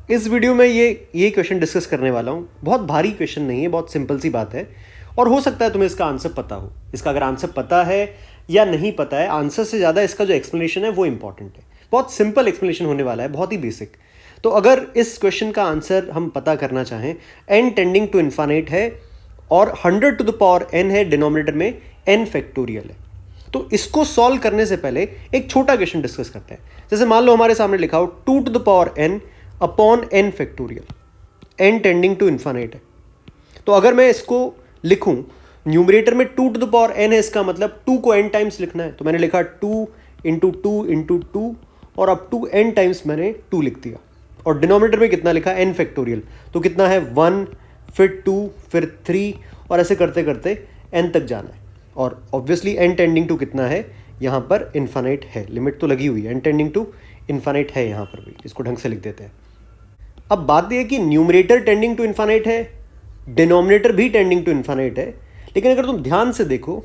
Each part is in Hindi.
इस वीडियो में ये क्वेश्चन डिस्कस करने वाला हूँ। बहुत भारी क्वेश्चन नहीं है, बहुत सिंपल सी बात है और हो सकता है तुम्हें इसका आंसर पता हो। इसका अगर आंसर पता है या नहीं पता है, आंसर से ज़्यादा इसका जो एक्सप्लेनेशन है वो इंपॉर्टेंट है। बहुत सिंपल एक्सप्लेनेशन होने वाला है, बहुत ही बेसिक। तो अगर इस क्वेश्चन का आंसर हम पता करना चाहें, n टेंडिंग टू इन्फाइनाइट है और 100 टू द पावर n है, डिनोमिनेटर में n फैक्टोरियल है। तो इसको सॉल्व करने से पहले एक छोटा क्वेश्चन डिस्कस करते हैं। जैसे मान लो हमारे सामने लिखा हो 2 to the power n upon n factorial, n tending to infinite है। तो अगर मैं इसको लिखूं, न्यूमरेटर में 2 टू द पावर n है, इसका मतलब 2 को n टाइम्स लिखना है। तो मैंने लिखा 2 इंटू 2 इंटू 2 और अब 2n टाइम्स मैंने 2 लिख दिया। और डिनोमिनेटर में कितना लिखा, n फैक्टोरियल, तो कितना है 1, फिर 2, फिर 3 और ऐसे करते करते n तक जाना है। और ऑब्वियसली n टेंडिंग टू कितना है, यहाँ पर इन्फाइनाइट है, लिमिट तो लगी हुई है, n टेंडिंग टू इन्फाइनाइट है यहाँ पर भी। इसको ढंग से लिख देते हैं। अब बात यह है कि न्यूमरेटर टेंडिंग टू इन्फाइनाइट है, डिनोमिनेटर भी टेंडिंग टू इन्फाइनाइट है, लेकिन अगर तुम ध्यान से देखो,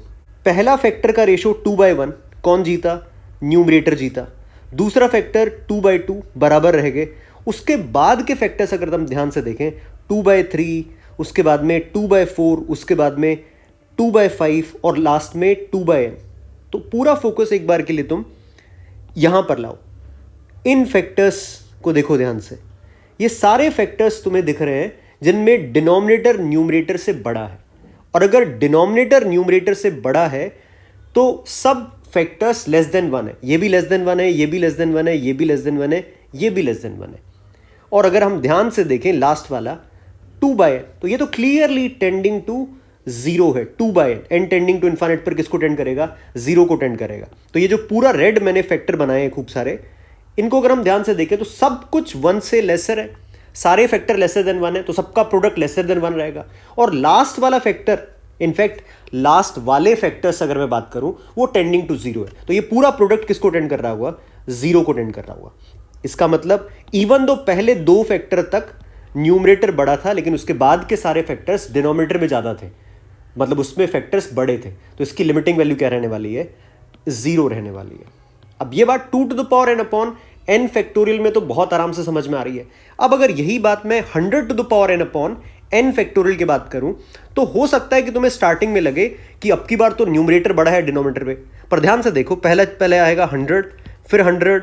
पहला फैक्टर का रेशो 2/1, कौन जीता, न्यूमरेटर जीता। दूसरा फैक्टर 2/2 बराबर रह गए। उसके बाद के फैक्टर्स अगर तुम ध्यान से देखें, 2/3, उसके बाद में 2/4, उसके बाद में 2/5 और लास्ट में 2/n। तो पूरा फोकस एक बार के लिए तुम यहां पर लाओ, इन फैक्टर्स को देखो ध्यान से। ये सारे फैक्टर्स तुम्हें दिख रहे हैं जिनमें डिनोमिनेटर न्यूमरेटर से बड़ा है। और अगर डिनोमिनेटर न्यूमरेटर से बड़ा है तो सब फैक्टर्स लेस देन 1 है। ये भी लेस देन 1 है, ये भी लेस देन 1 है, ये भी लेस देन 1 है, ये भी लेस देन 1 है। और अगर हम ध्यान से देखें लास्ट वाला 2/n, तो ये तो क्लियरली टेंडिंग टू 0 है। 2/n, n tending to infinite पर किसको टेंड करेगा, 0 को टेंड करेगा। तो ये जो पूरा रेड मैंने फैक्टर बनाए हैं खूब सारे, इनको अगर हम ध्यान से देखें तो सब कुछ 1 से लेसर है। सारे फैक्टर लेसर देन 1 है, तो सबका प्रोडक्ट लेसर देन 1 रहेगा। और लास्ट वाला फैक्टर, इनफैक्ट लास्ट वाले फैक्टर्स अगर मैं बात करूं, वो टेंडिंग टू 0 है। तो ये पूरा प्रोडक्ट किसको टेंड कर रहा होगा, 0 को टेंड कर रहा होगा। इसका मतलब इवन दो पहले 2 फैक्टर तक न्यूमरेटर बड़ा था, लेकिन उसके बाद के सारे फैक्टर्स डिनोमिनेटर में ज़्यादा थे, मतलब उसमें फैक्टर्स बड़े थे। तो इसकी लिमिटिंग वैल्यू क्या रहने वाली है, 0 रहने वाली है। अब ये बात 2 to the power n upon n factorial में तो बहुत आराम से समझ में आ रही है। अब अगर यही बात मैं 100 to the power n upon n factorial की बात करूं, तो हो सकता है कि तुम्हें स्टार्टिंग में लगे कि अब की बार तो न्यूमरेटर बड़ा है डिनोमिनेटर पे। पर ध्यान से देखो, पहले आएगा 100, फिर 100,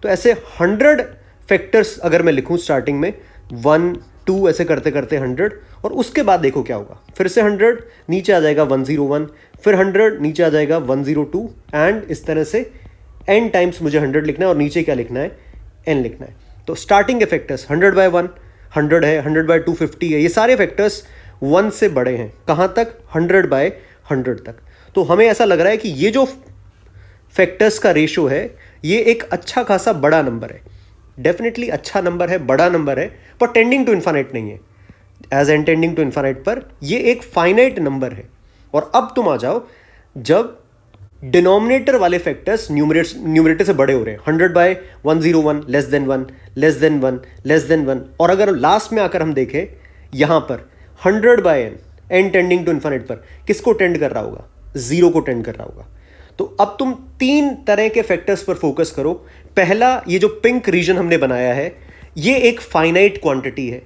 तो ऐसे 100 फैक्टर्स अगर मैं लिखूं स्टार्टिंग में 1, 2 ऐसे करते करते 100, और उसके बाद देखो क्या होगा, फिर से 100 नीचे आ जाएगा 101, फिर 100 नीचे आ जाएगा 102, एंड इस तरह से n टाइम्स मुझे 100 लिखना है और नीचे क्या लिखना है, n लिखना है। तो स्टार्टिंग के फैक्टर्स 100/1 100 है, 100/2 50 है, ये सारे फैक्टर्स 1 से बड़े हैं। कहाँ तक, 100/100 तक। तो हमें ऐसा लग रहा है कि ये जो फैक्टर्स का रेशो है, ये एक अच्छा खासा बड़ा नंबर है। डेफिनेटली अच्छा नंबर है, बड़ा नंबर है, पर टेंडिंग टू इन्फाइनाइट नहीं है। As N tending to infinite पर ये एक फाइनाइट नंबर है। और अब तुम आ जाओ, जब डिनोमिनेटर वाले फैक्टर्स न्यूमरेटर से बड़े हो रहे हैं, 100/101 less than 1 less than 1 less than 1, और अगर लास्ट में आकर हम देखें यहां पर 100/n, n tending to infinite पर किसको टेंड कर रहा होगा, 0 को टेंड कर रहा होगा। तो अब तुम 3 तरह के फैक्टर्स पर फोकस करो। पहला, ये जो पिंक रीजन हमने बनाया है, ये एक फाइनाइट क्वांटिटी है।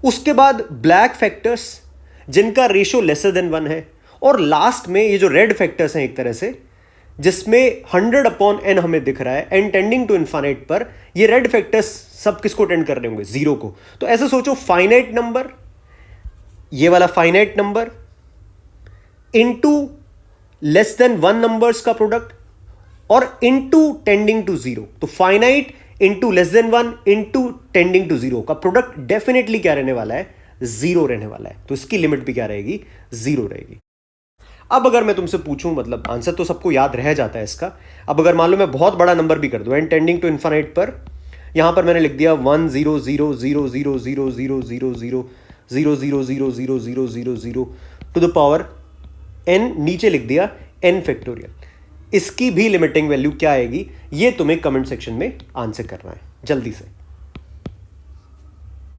उसके बाद ब्लैक फैक्टर्स जिनका रेशो लेसर देन 1 है, और लास्ट में ये जो रेड फैक्टर्स हैं एक तरह से, जिसमें 100/n हमें दिख रहा है, n टेंडिंग टू इन्फाइनाइट पर ये रेड फैक्टर्स सब किसको टेंड कर रहे होंगे, 0 को। तो ऐसे सोचो, फाइनाइट नंबर, ये वाला finite number into less than 1 numbers का प्रोडक्ट, और इनटू टेंडिंग टू 0। तो finite into less than 1 into tending to 0 का प्रोडक्ट डेफिनेटली क्या रहने वाला है, 0 रहने वाला है। तो इसकी लिमिट भी क्या रहेगी, 0 रहेगी। अब अगर मैं तुमसे पूछूं, मतलब आंसर तो सबको याद रह जाता है इसका। अब अगर मान लो मैं बहुत बड़ा नंबर भी कर दूं, n टेंडिंग टू इन्फाइनाइट पर, यहां पर मैंने लिख दिया 10000000000000000 टू द पावर n, नीचे लिख दिया n फैक्टोरियल। इसकी भी लिमिटिंग वैल्यू क्या आएगी, ये तुम्हें कमेंट सेक्शन में आंसर करना है जल्दी से।